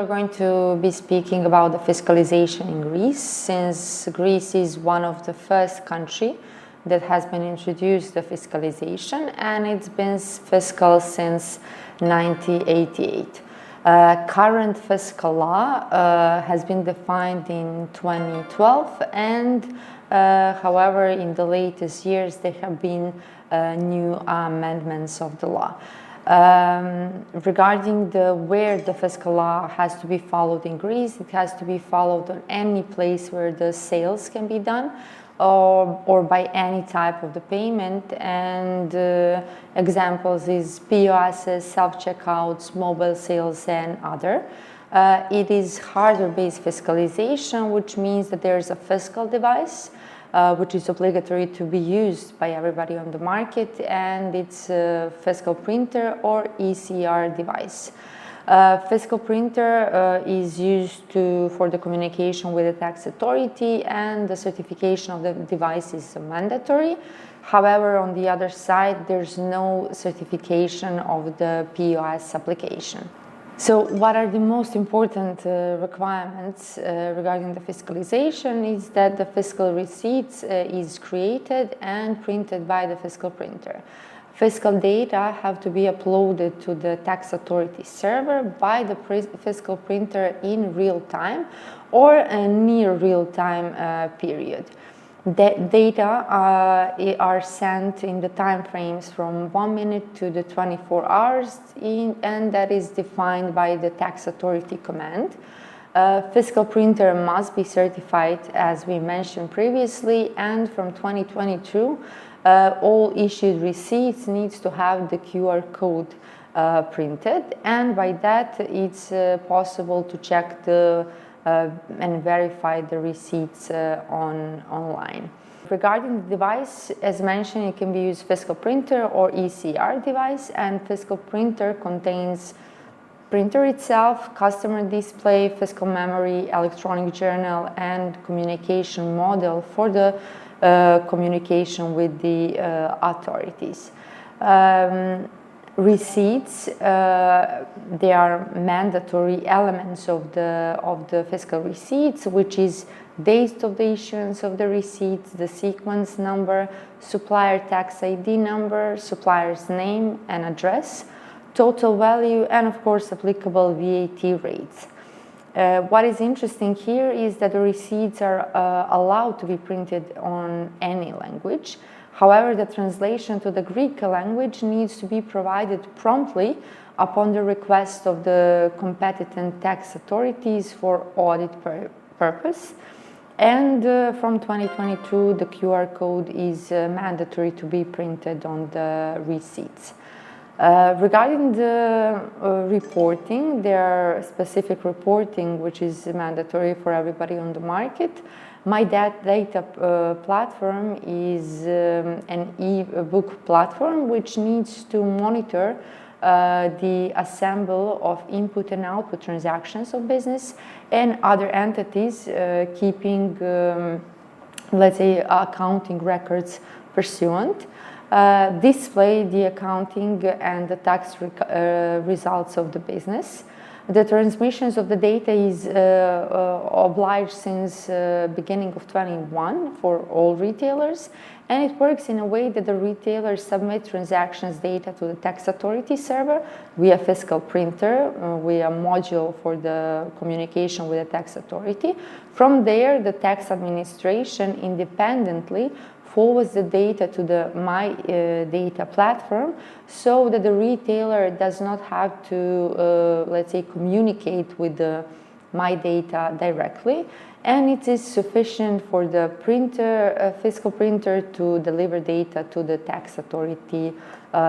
going to be speaking about the fiscalization in Greece, since Greece is one of the first countries that has been introduced the fiscalization, and it's been fiscal since 1988. Current fiscal law has been defined in 2012, and however, in the latest years there have been new amendments of the law. Regarding where the fiscal law has to be followed in Greece, it has to be followed on any place where the sales can be done, or by any type of the payment, and examples is POSs, self-checkouts, mobile sales, and other. It is hardware-based fiscalization, which means that there is a fiscal device which is obligatory to be used by everybody on the market, and it's a fiscal printer or ECR device. Fiscal printer is used for the communication with the tax authority, and the certification of the device is mandatory. However, on the other side, there's no certification of the POS application. So what are the most important requirements regarding the fiscalization is that the fiscal receipts is created and printed by the fiscal printer. Fiscal data have to be uploaded to the tax authority server by the fiscal printer in real time or a near real time period. The data are sent in the time frames from 1 minute to the 24 hours, and that is defined by the tax authority command. Fiscal printer must be certified, as we mentioned previously, and from 2022, all issued receipts needs to have the QR code printed, and by that it's possible to check and verify the receipts online. Regarding the device, as mentioned, it can be used fiscal printer or ECR device, and fiscal printer contains printer itself, customer display, fiscal memory, electronic journal, and communication model for the communication with the authorities. Receipts, they are mandatory elements of the fiscal receipts, which is date of the issuance of the receipts, the sequence number, supplier tax ID number, supplier's name and address, total value, and of course applicable VAT rates. What is interesting here is that the receipts are allowed to be printed on any language. However, the translation to the Greek language needs to be provided promptly upon the request of the competent tax authorities for audit purpose. And from 2022, the QR code is mandatory to be printed on the receipts. Regarding the reporting, there are specific reporting which is mandatory for everybody on the market. My Data platform is an e-book platform which needs to monitor the assemble of input and output transactions of business and other entities keeping, let's say, accounting records pursuant. Display the accounting and the tax results of the business. The transmissions of the data is obliged since beginning of 2021 for all retailers, and it works in a way that the retailers submit transactions data to the tax authority server via fiscal printer, via module for the communication with the tax authority. From there, the tax administration independently forwards the data to the My Data platform, so that the retailer does not have to, let's say, communicate with the My Data directly, and it is sufficient for the printer, fiscal printer, to deliver data to the tax authority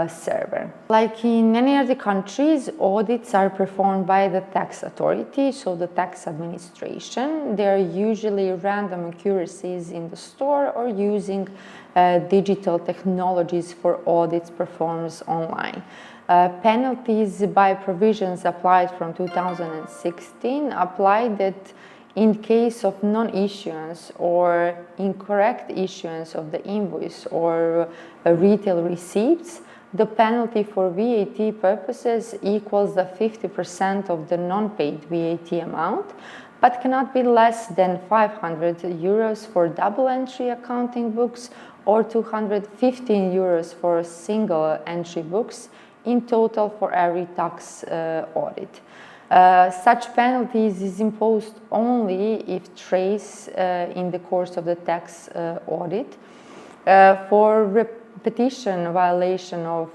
server. Like in many other countries, audits are performed by the tax authority, so the tax administration. They are usually random accuracies in the store or using digital technologies for audits performed online. Penalties by provisions applied from 2016 apply that in case of non-issuance or incorrect issuance of the invoice or retail receipts, the penalty for VAT purposes equals the 50% of the non-paid VAT amount, but cannot be less than 500 euros for double entry accounting books or 215 euros for single entry books in total for every tax audit. Such penalties is imposed only if traced in the course of the tax audit. For repetition violation of,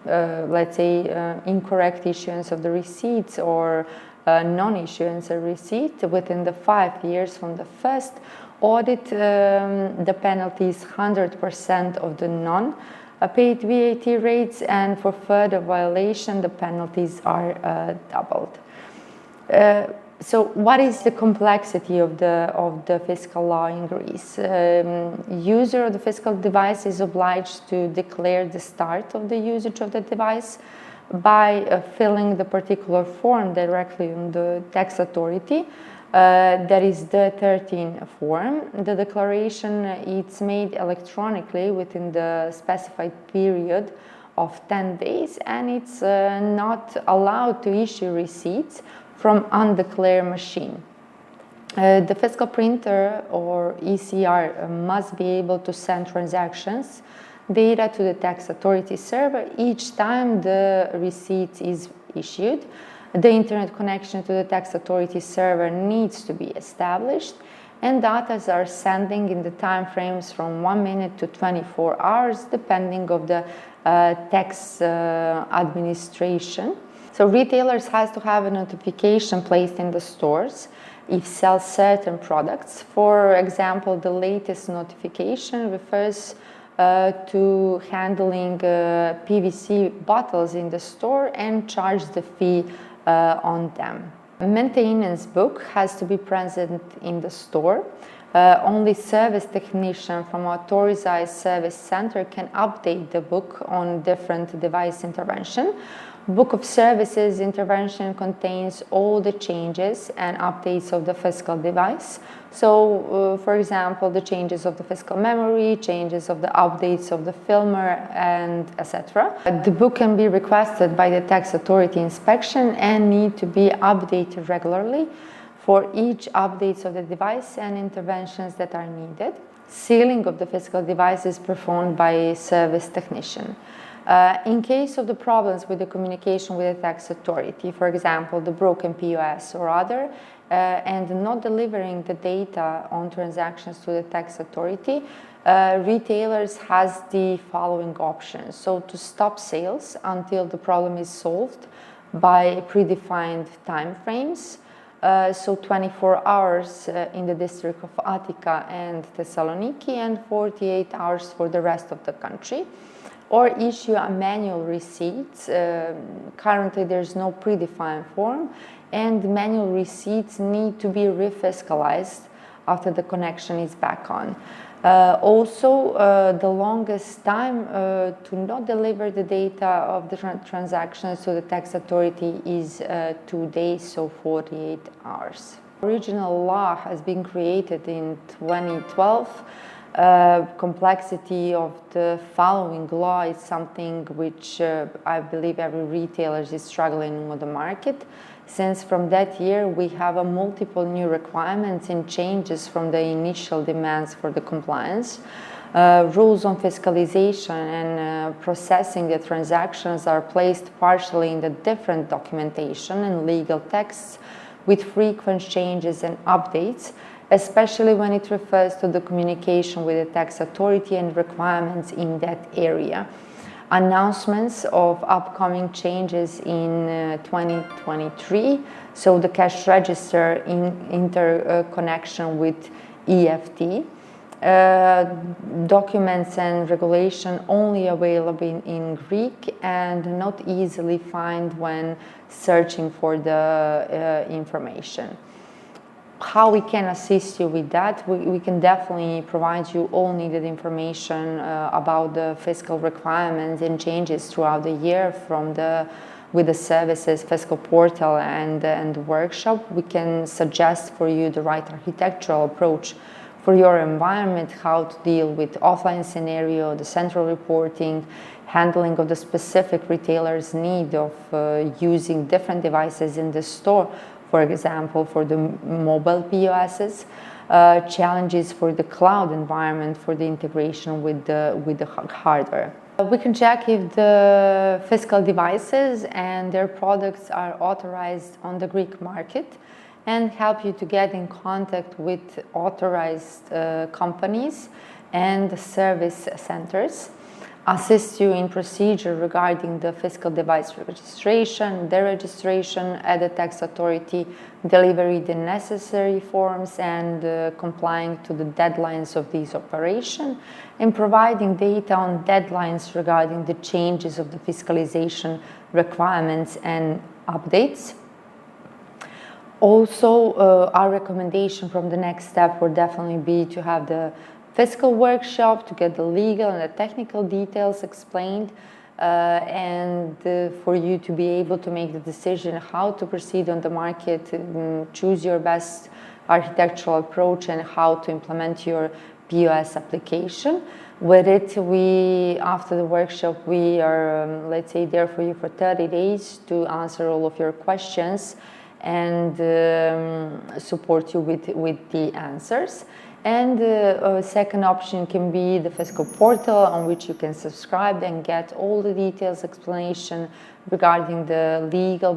let's say, incorrect issuance of the receipts or non-issuance of receipt within the 5 years from the first audit, the penalty is 100% of the non-paid VAT rates, and for further violation, the penalties are doubled. So what is the complexity of the fiscal law in Greece? User of the fiscal device is obliged to declare the start of the usage of the device by filling the particular form directly on the tax authority. That is the 13 form. The declaration is made electronically within the specified period of 10 days, and it's not allowed to issue receipts from undeclared machine. The fiscal printer or ECR must be able to send transactions data to the tax authority server each time the receipt is issued. The internet connection to the tax authority server needs to be established, and data are sending in the time frames from 1 minute to 24 hours depending on the tax administration. So retailers has to have a notification placed in the stores if sell certain products. For example, the latest notification refers to handling PVC bottles in the store and charge the fee on them. A maintenance book has to be present in the store. Only service technician from authorized service center can update the book on different device intervention. Book of Services intervention contains all the changes and updates of the fiscal device. So, for example, the changes of the fiscal memory, changes of the updates of the filmer, and etc. The book can be requested by the tax authority inspection and need to be updated regularly for each updates of the device and interventions that are needed. Sealing of the fiscal device is performed by a service technician. In case of the problems with the communication with the tax authority, for example, the broken POS or other, and not delivering the data on transactions to the tax authority, retailers has the following options. So to stop sales until the problem is solved by predefined time frames, so 24 hours in the district of Attica and Thessaloniki and 48 hours for the rest of the country. Or issue a manual receipt. Currently there's no predefined form, and manual receipts need to be refiscalized after the connection is back on. Also, the longest time to not deliver the data of the transactions to the tax authority is 2 days, so 48 hours. Original law has been created in 2012. Complexity of the following law is something which I believe every retailer is struggling with the market, since from that year we have a multiple new requirements and changes from the initial demands for the compliance. Rules on fiscalization and processing the transactions are placed partially in the different documentation and legal texts with frequent changes and updates, especially when it refers to the communication with the tax authority and requirements in that area. Announcements of upcoming changes in 2023, so the cash register in interconnection with EFT, documents and regulation only available in Greek and not easily found when searching for the information. How we can assist you with that? We can definitely provide you all needed information about the fiscal requirements and changes throughout the year with the services, fiscal portal and workshop. We can suggest for you the right architectural approach for your environment, how to deal with offline scenario, the central reporting, handling of the specific retailer's need of using different devices in the store, for example, for the mobile POSs, challenges for the cloud environment, for the integration with the hardware. We can check if the fiscal devices and their products are authorized on the Greek market, and help you to get in contact with authorized companies and service centers, assist you in procedure regarding the fiscal device registration, deregistration at the tax authority, delivery the necessary forms, and complying to the deadlines of these operations, and providing data on deadlines regarding the changes of the fiscalization requirements and updates. Also, our recommendation from the next step would definitely be to have the fiscal workshop to get the legal and the technical details explained, and for you to be able to make the decision how to proceed on the market, choose your best architectural approach, and how to implement your POS application. With it, after the workshop, we are, let's say, there for you for 30 days to answer all of your questions and support you with the answers. And a second option can be the fiscal portal, on which you can subscribe and get all the details, explanation regarding the legal,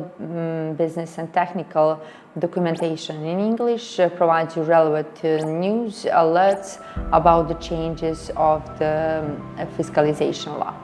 business and technical documentation in English, provides you relevant news, alerts about the changes of the fiscalization law.